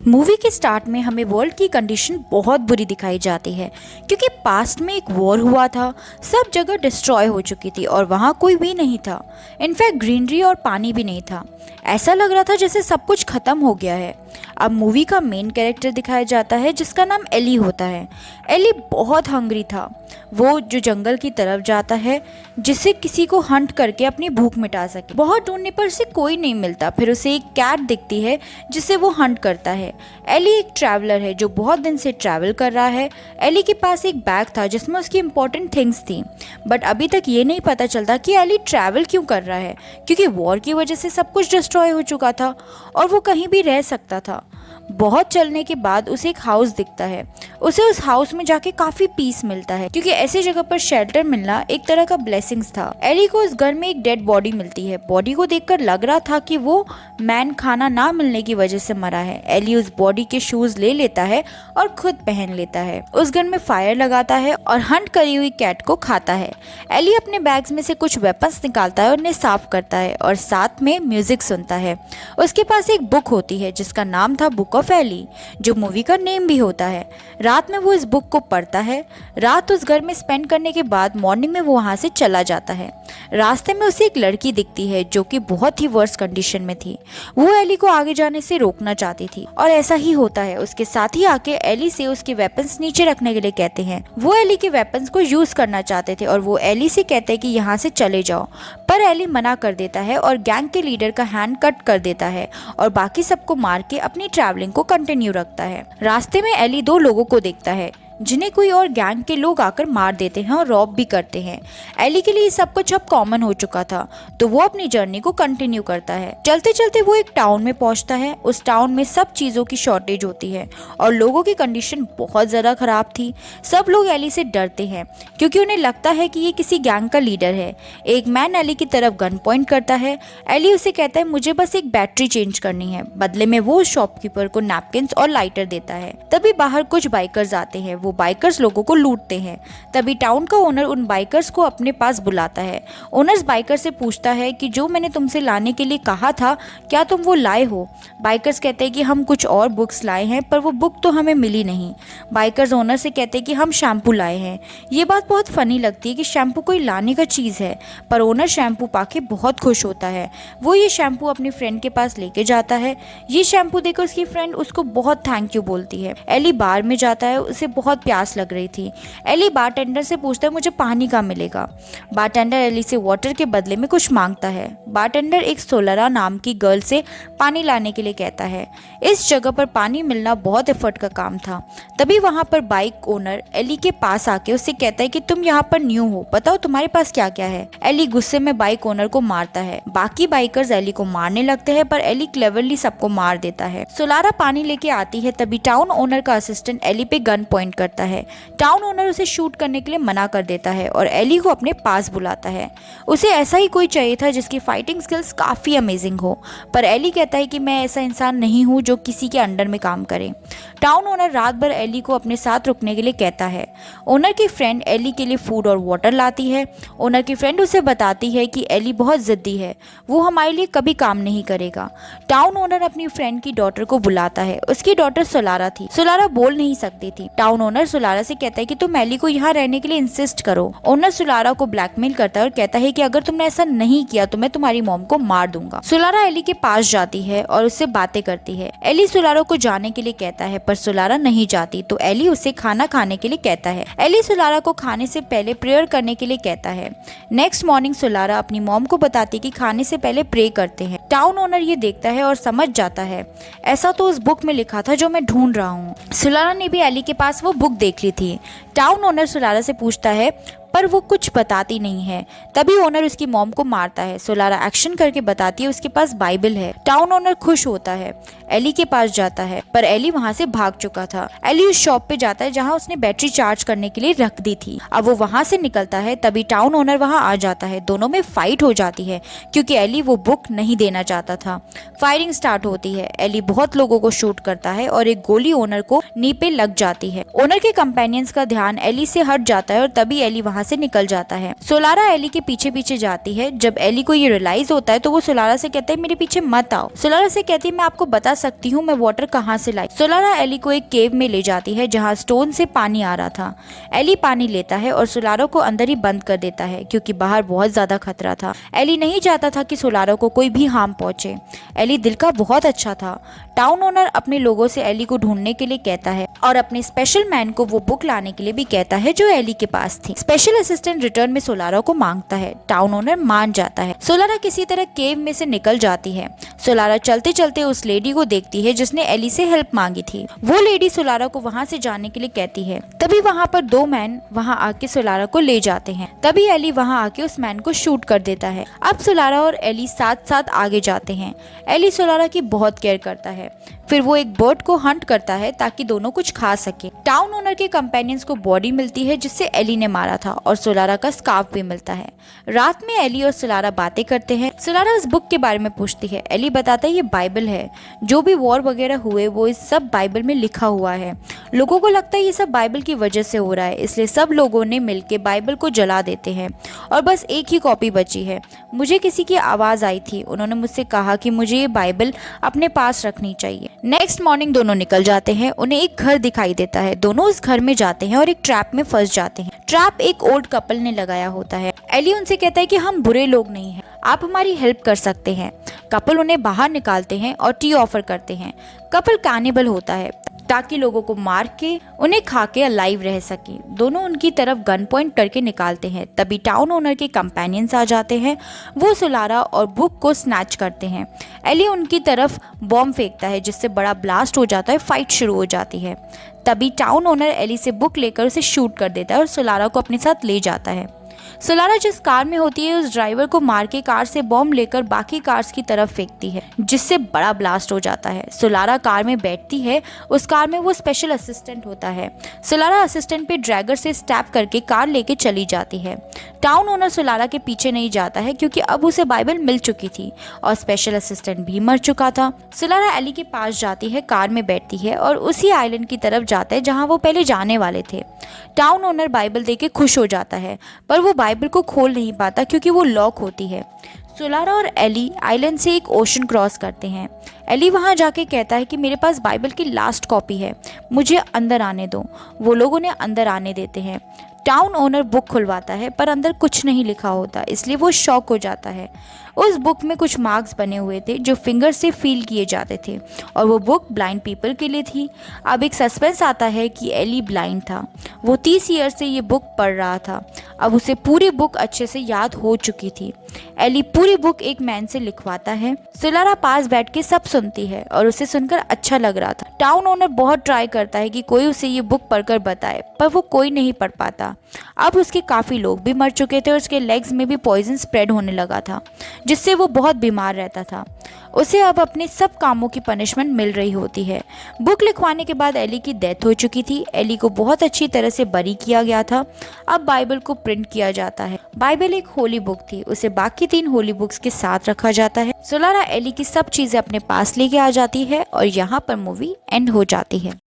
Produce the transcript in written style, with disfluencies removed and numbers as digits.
Movie के start में हमें वर्ल्ड की कंडीशन बहुत बुरी दिखाई जाती है क्योंकि पास्ट में एक वॉर हुआ था। सब जगह डिस्ट्रॉय हो चुकी थी और वहाँ कोई भी नहीं था। इनफैक्ट ग्रीनरी और पानी भी नहीं था। ऐसा लग रहा था जैसे सब कुछ खत्म हो गया है। अब मूवी का मेन कैरेक्टर दिखाया जाता है जिसका नाम एली होता है। एली बहुत हंग्री था। वो जो जंगल की तरफ जाता है जिससे किसी को हंट करके अपनी भूख मिटा सके। बहुत ढूंढने पर उसे कोई नहीं मिलता। फिर उसे एक कैट दिखती है जिसे वो हंट करता है। एली एक ट्रैवलर है जो बहुत दिन से ट्रैवल कर रहा है। एली के पास एक बैग था जिसमें उसकी इंपॉर्टेंट थिंग्स थी, बट अभी तक ये नहीं पता चलता कि एली ट्रैवल क्यों कर रहा है, क्योंकि वॉर की वजह से सब कुछ डिस्ट्रॉय हो चुका था और वो कहीं भी रह सकता था। बहुत चलने के बाद उसे एक हाउस दिखता है। उसे उस हाउस में जाके काफी पीस मिलता है क्योंकि ऐसी जगह पर शेल्टर मिलना एक तरह का ब्लेसिंग्स था। एली को उस घर में एक डेड बॉडी मिलती है। बॉडी को देखकर लग रहा था कि वो मैन खाना ना मिलने की वजह से मरा है। एली उस बॉडी के शूज ले लेता है और खुद पहन लेता है। उस घर में फायर लगाता है और हंट करी हुई कैट को खाता है। एली अपने बैग्स में से कुछ वेपन्स निकालता है और उन्हें साफ करता है और साथ में म्यूजिक सुनता है। उसके पास एक बुक होती है जिसका नाम था बुक ऑफ एली, जो मूवी का नेम भी होता है। रात में वो इस बुक को पढ़ता है। रात उस घर में स्पेंड करने के बाद मॉर्निंग में वो वहाँ से चला जाता है। रास्ते में उसे एक लड़की दिखती है जो कि बहुत ही वर्स्ट कंडीशन में थी। वो एली को आगे जाने से रोकना चाहती थी और ऐसा ही होता है। उसके साथ ही आके एली से उसके वेपन्स नीचे रखने के लिए कहते हैं। वो एली के वेपन्स को यूज करना चाहते थे और वो एली से कहते हैं कि यहाँ से चले जाओ, पर एली मना कर देता है और गैंग के लीडर का हैंड कट कर देता है और बाकी सबको मार के अपनी ट्रैवलिंग को कंटिन्यू रखता है। रास्ते में एली दो लोगों को देखता है जिन्हें कोई और गैंग के लोग आकर मार देते हैं और रॉब भी करते हैं। एली के लिए सब कुछ अब कॉमन हो चुका था, तो वो अपनी जर्नी को कंटिन्यू करता है। चलते चलते वो एक टाउन में पहुंचता है। उस टाउन में सब चीज़ों की शॉर्टेज होती है और लोगों की कंडीशन बहुत ज़्यादा खराब थी। सब लोग एली से डरते हैं क्योंकि उन्हें लगता है कि ये किसी गैंग का लीडर है। एक मैन एली की तरफ गन पॉइंट करता है। एली उसे कहता है मुझे बस एक बैटरी चेंज करनी है। बदले में वो शॉपकीपर को नैपकिन्स और लाइटर देता है। तभी बाहर कुछ बाइकर्स आते हैं। वो बाइकर्स लोगों को लूटते हैं। तभी टाउन का ओनर उन बाइकर्स को अपने पास बुलाता है। ओनर्स बाइकर से पूछता है कि जो मैंने तुमसे लाने के लिए कहा था क्या तुम वो लाए हो। बाइकर्स कहते हैं कि हम कुछ और बुक्स लाए हैं पर वो बुक तो हमें मिली नहीं। बाइकर्स ओनर से कहते हैं कि हम शैम्पू लाए हैं। ये बात बहुत फनी लगती है कि शैम्पू कोई लाने का चीज़ है, पर ओनर शैम्पू पाके बहुत खुश होता है। वो ये शैम्पू अपनी फ्रेंड के पास लेके जाता है। ये शैम्पू देकर उसकी फ्रेंड उसको बहुत थैंक यू बोलती है। एली बार में जाता है। उसे बहुत प्यास लग रही थी। एली बारटेंडर से पूछता है मुझे पानी कहाँ मिलेगा। बारटेंडर एली से वाटर के बदले में कुछ मांगता है। बारटेंडर एक सोलारा नाम की गर्ल से पानी लाने के लिए कहता है। इस जगह पर पानी मिलना बहुत एफर्ट का काम था। तभी वहां पर बाइक ओनर एली के पास आके उससे कहता है कि तुम यहाँ पर न्यू हो, बताओ तुम्हारे पास क्या क्या है। एली गुस्से में बाइक ओनर को मारता है। बाकी बाइकर्स एली को मारने लगते हैं पर एली क्लेवरली सबको मार देता है। सोलारा पानी लेके आती है। तभी टाउन ओनर का असिस्टेंट एली पे गन पॉइंट करता है। टाउन ओनर उसे शूट करने के लिए मना कर देता है और एली को अपने पास बुलाता है। उसे ऐसा ही कोई चाहिए था जिसकी फाइटिंग स्किल्स काफ़ी अमेजिंग हो, पर एली कहता है कि मैं ऐसा इंसान नहीं हूँ जो किसी के अंडर में काम करे। टाउन ओनर रात भर एली को अपने साथ रुकने के लिए कहता है। ओनर की फ्रेंड एली के लिए फूड और वाटर लाती है। ओनर की फ्रेंड उसे बताती है कि एली बहुत ज़िद्दी है, वो हमारे लिए कभी काम नहीं करेगा। टाउन ओनर अपनी फ्रेंड की डॉटर को बुलाता है। उसकी डॉटर सोलारा थी। सोलारा बोल नहीं सकती थी। टाउन ओनर सोलारा से कहता है कि तुम एली को यहाँ रहने के लिए इंसिस्ट करो। ओनर सोलारा को ब्लैकमेल करता है और कहता है कि अगर तुमने ऐसा नहीं किया तो मैं तुम्हारी मॉम को मार दूंगा। सोलारा एली के पास जाती है और उससे बातें करती है। एली सोलारा को जाने के लिए कहता है पर सोलारा नहीं जाती, तो एली उसे खाना खाने के लिए कहता है। एली सोलारा को खाने से पहले प्रेयर करने के लिए कहता है। नेक्स्ट मॉर्निंग सोलारा अपनी मॉम को बताती है कि खाने से पहले प्रे करते हैं। टाउन ओनर ये देखता है और समझ जाता है ऐसा तो उस बुक में लिखा था जो मैं ढूंढ रहा हूँ। सोलारा ने भी एली के पास वो बुक देख ली थी। टाउन ओनर सोलारा से पूछता है पर वो कुछ बताती नहीं है। तभी ओनर उसकी मॉम को मारता है। सोलारा एक्शन करके बताती है उसके पास बाइबल है। टाउन ओनर खुश होता है। एली के पास जाता है पर एली वहां से भाग चुका था। एली उस शॉप पे जाता है जहां उसने बैटरी चार्ज करने के लिए रख दी थी। अब वो वहां से निकलता है। तभी टाउन ओनर वहां आ जाता है। दोनों में फाइट हो जाती है क्योंकि एली वो बुक नहीं देना चाहता था। फायरिंग स्टार्ट होती है। एली बहुत लोगों को शूट करता है और एक गोली ओनर को नी पे लग जाती है। ओनर के कंपेनियंस का ध्यान एली से हट जाता है और तभी एली वहां से निकल जाता है। सोलारा एली के पीछे पीछे जाती है। जब एली को ये रियलाइज होता है तो वो सोलारा से कहता है मेरे पीछे मत आओ। सोलारा से कहती है मैं आपको बता सकती हूँ मैं वाटर कहाँ से लाई। सोलारा एली को एक केव में ले जाती है जहाँ स्टोन से पानी आ रहा था। एली पानी लेता है और सोलारा को अंदर ही बंद कर देता है क्योंकि बाहर बहुत ज्यादा खतरा था। एली नहीं चाहता था कि सोलारा को कोई भी हार्म पहुंचे। एली दिल का बहुत अच्छा था। टाउन ओनर अपने लोगों से एली को ढूंढने के लिए कहता है और अपने स्पेशल मैन को वो बुक लाने के लिए भी कहता है जो एली के पास थी। स्पेशल असिस्टेंट रिटर्न में सोलारा को मांगता है। टाउन ओनर मान जाता है। सोलारा किसी तरह केव में से निकल जाती है। सोलारा चलते चलते उस लेडी को देखती है जिसने एली से हेल्प मांगी थी। वो लेडी सोलारा को वहाँ से जाने के लिए कहती है। तभी वहाँ पर दो मैन वहाँ आके सोलारा को ले जाते हैं। तभी एली वहाँ आके उस मैन को शूट कर देता है। अब सोलारा और एली साथ साथ आगे जाते हैं। एली सोलारा की बहुत केयर करता है। फिर वो एक बर्ड को हंट करता है ताकि दोनों कुछ खा सके। टाउन ओनर के कंपेनियंस को बॉडी मिलती है जिससे एली ने मारा था और सोलारा का स्कार्फ भी मिलता है। रात में एली और सोलारा बातें करते हैं। सोलारा उस बुक के बारे में पूछती है। एली बताता है ये बाइबल है। जो भी वॉर वगैरह हुए वो इस सब बाइबल में लिखा हुआ है। लोगों को लगता है ये सब बाइबल की वजह से हो रहा है, इसलिए सब लोगों ने मिलकर बाइबल को जला देते हैं और बस एक ही कॉपी बची है। मुझे किसी की आवाज आई थी। उन्होंने मुझसे कहा कि मुझे ये बाइबल अपने पास रखनी चाहिए। नेक्स्ट मॉर्निंग दोनों निकल जाते हैं। उन्हें एक घर दिखाई देता है। दोनों उस घर में जाते हैं और एक ट्रैप में फंस जाते हैं। ट्रैप एक ओल्ड कपल ने लगाया होता है। एली उनसे कहता है कि हम बुरे लोग नहीं हैं, आप हमारी हेल्प कर सकते हैं। कपल उन्हें बाहर निकालते हैं और टी ऑफर करते हैं। कपल कैनिबल होता है ताकि लोगों को मार के उन्हें खा के अलाइव रह सके। दोनों उनकी तरफ गन पॉइंट करके निकालते हैं। तभी टाउन ओनर के कंपेनियंस आ जाते हैं। वो सोलारा और बुक को स्नैच करते हैं। एली उनकी तरफ बॉम्ब फेंकता है जिससे बड़ा ब्लास्ट हो जाता है। फाइट शुरू हो जाती है। तभी टाउन ओनर एली से बुक लेकर उसे शूट कर देता है और सोलारा को अपने साथ ले जाता है। सोलारा जिस कार में होती है उस ड्राइवर को मार के कार से बॉम्ब लेकर बाकी कार्स की तरफ फेंकती है जिससे बड़ा ब्लास्ट हो जाता है। सोलारा कार में बैठती है। उस कार में वो स्पेशल असिस्टेंट होता है। सोलारा असिस्टेंट पे ड्रैगर से स्टैप करके कार लेके चली जाती है। टाउन ओनर सोलारा के पीछे नहीं जाता है क्योंकि अब उसे बाइबल मिल चुकी थी और स्पेशल असिस्टेंट भी मर चुका था। सोलारा एली के पास जाती है, कार में बैठती है और उसी आइलैंड की तरफ जाता है जहाँ वो पहले जाने वाले थे। टाउन ओनर बाइबल देके खुश हो जाता है पर वो बाइबल को खोल नहीं पाता क्योंकि वो लॉक होती है। सोलारा और एली आइलैंड से एक ओशन क्रॉस करते हैं। एली वहां जाके कहता है कि मेरे पास बाइबल की लास्ट कॉपी है, मुझे अंदर आने दो। वो लोग उन्हें अंदर आने देते हैं। टाउन ओनर बुक खुलवाता है पर अंदर कुछ नहीं लिखा होता, इसलिए वो शॉक हो जाता है। उस बुक में कुछ मार्क्स बने हुए थे जो फिंगर से फील किए जाते थे और वो बुक ब्लाइंड पीपल के लिए थी। अब एक सस्पेंस आता है कि एली ब्लाइंड था। वो 30 ईयर से ये बुक पढ़ रहा था। अब उसे पूरी बुक अच्छे से याद हो चुकी थी। एली पूरी बुक एक मैन से लिखवाता है। सोलारा पास बैठ के सब सुनती है और उसे सुनकर अच्छा लग रहा था। टाउन ओनर बहुत ट्राई करता है कि कोई उसे ये बुक पढ़कर बताए पर वो कोई नहीं पढ़ पाता। अब उसके काफ़ी लोग भी मर चुके थे और उसके लेग्स में भी पॉइजन स्प्रेड होने लगा था जिससे वो बहुत बीमार रहता था। उसे अब अपने सब कामों की पनिशमेंट मिल रही होती है। बुक लिखवाने के बाद एली की डेथ हो चुकी थी। एली को बहुत अच्छी तरह से बरी किया गया था। अब बाइबल को प्रिंट किया जाता है। बाइबल एक होली बुक थी, उसे बाकी 3 होली बुक्स के साथ रखा जाता है। सोलारा एली की सब चीज़ें अपने पास लेके आ जाती है और यहाँ पर मूवी एंड हो जाती है।